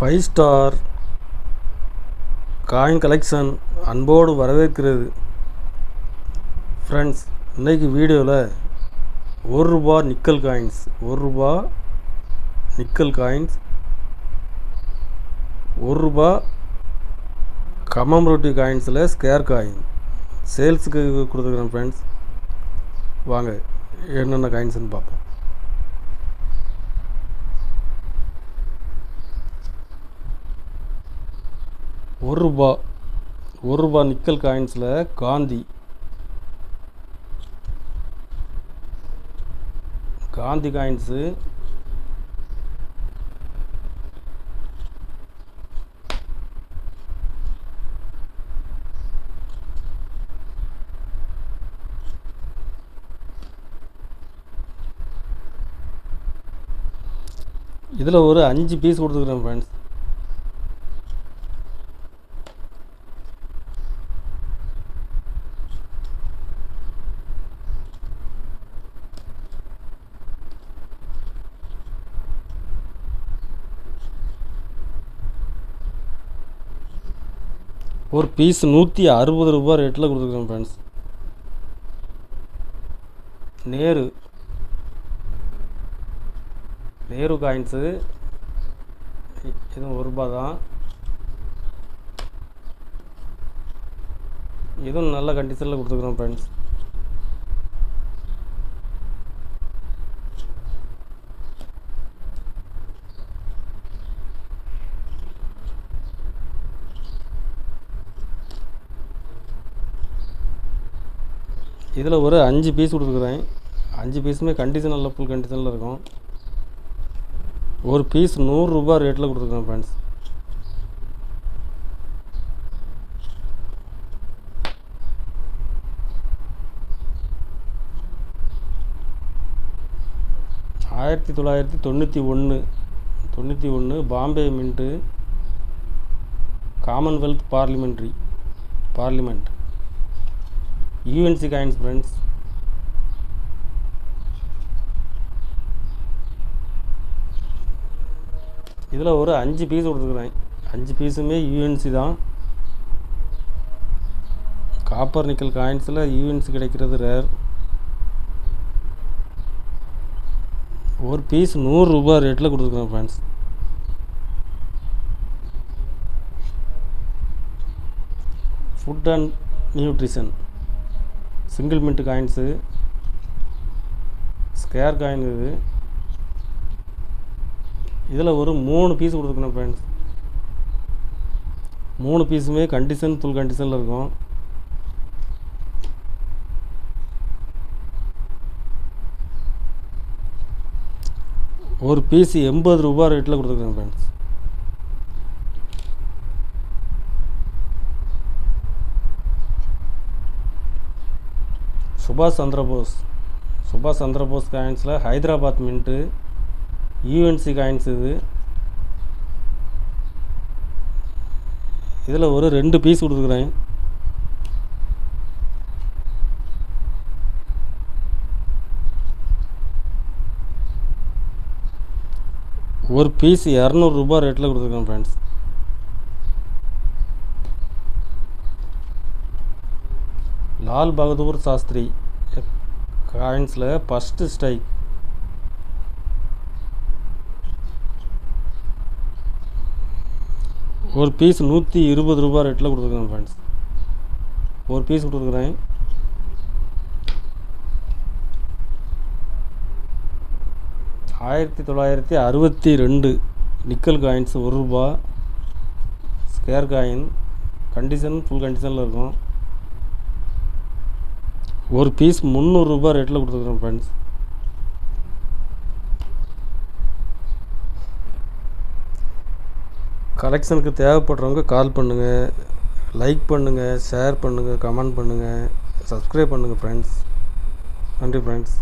5 star coin collection அன்போடு வரவேற்கிறது. Friends, இன்றைக்கி வீடியோவில் ₹1 nickel coins, ₹1 nickel coins, ₹1 commemorative காயின்ஸில் ஸ்கேர் காயின் சேல்ஸுக்கு கொடுத்துருக்குறேன். ஃப்ரெண்ட்ஸ், வாங்க என்னென்ன காயின்ஸ்னு பார்ப்போம். ₹1 நிக்கல் காயின்ஸில் காந்தி காயின்ஸு இதில் ஒரு 5 பீஸ் கொடுத்துருக்குறேன். ஃப்ரெண்ட்ஸ், ஒரு பீஸ் ₹160 ரேட்டில் கொடுத்துருக்குறேன். ஃப்ரெண்ட்ஸ், நேரு காயின்ஸு, இதுவும் ₹1 தான். இதுவும் நல்ல கண்டிஷனில் கொடுத்துருக்குறோம். ஃப்ரெண்ட்ஸ், இதில் ஒரு 5 பீஸ் கொடுத்துருக்குறேன். 5 பீஸுமே கண்டிஷன் நல்ல ஃபுல் கண்டிஷனில் இருக்கும். ஒரு பீஸ் ₹100 ரேட்டில் கொடுத்துருக்குறேன். Friends, $1991 Bombay mint commonwealth parliament UNC coins. Friends, இதில் ஒரு 5 பீஸ் கொடுத்துருக்குறேன். 5 பீஸுமே UNC தான். காப்பர் நிக்கல் காயின்ஸில் UNC கிடைக்கிறது ரேர். ஒரு பீஸ் ₹100 ரேட்டில் கொடுத்துருக்குறேன். Friends, food and nutrition single mint coins, square coin. இதில் ஒரு 3 பீஸ் கொடுத்துருக்கணும். ஃப்ரெண்ட்ஸ், 3 பீஸுமே கண்டிஷன் ஃபுல் கண்டிஷனில் இருக்கும். ஒரு பீஸ் ₹80 ரேட்டில் கொடுத்துருக்குறேன். ஃப்ரெண்ட்ஸ், சுபாஷ் சந்திரபோஸ் காயின்ஸில் ஹைதராபாத் மின்ட்டு UNC காயின்ஸ். இதில் ஒரு 2 பீஸ் கொடுத்துருக்குறேன். ஒரு பீஸ் ₹200 ரேட்டில் கொடுத்துருக்கேன். ஃப்ரெண்ட்ஸ், லால் பகதூர் சாஸ்திரி காயின்ஸில் ஃபஸ்ட்டு ஸ்ட்ரைக் ஒரு பீஸ் ₹120 ரேட்டில் கொடுத்துருக்குறேன். ஃப்ரெண்ட்ஸ், ஒரு பீஸ் கொடுத்துருக்குறேன். $1962 nickel coins ₹1 square coin condition full கண்டிஷனில் இருக்கும். ஒரு பீஸ் ₹300 ரேட்டில் கொடுத்துருக்குறேன். ஃப்ரெண்ட்ஸ், கலெக்ஷனுக்கு தேவைப்படுறவங்க கால் பண்ணுங்கள், லைக் பண்ணுங்கள், ஷேர் பண்ணுங்கள், கமெண்ட் பண்ணுங்கள், சப்ஸ்கிரைப் பண்ணுங்கள். ஃப்ரெண்ட்ஸ், நன்றி. ஃப்ரெண்ட்ஸ்.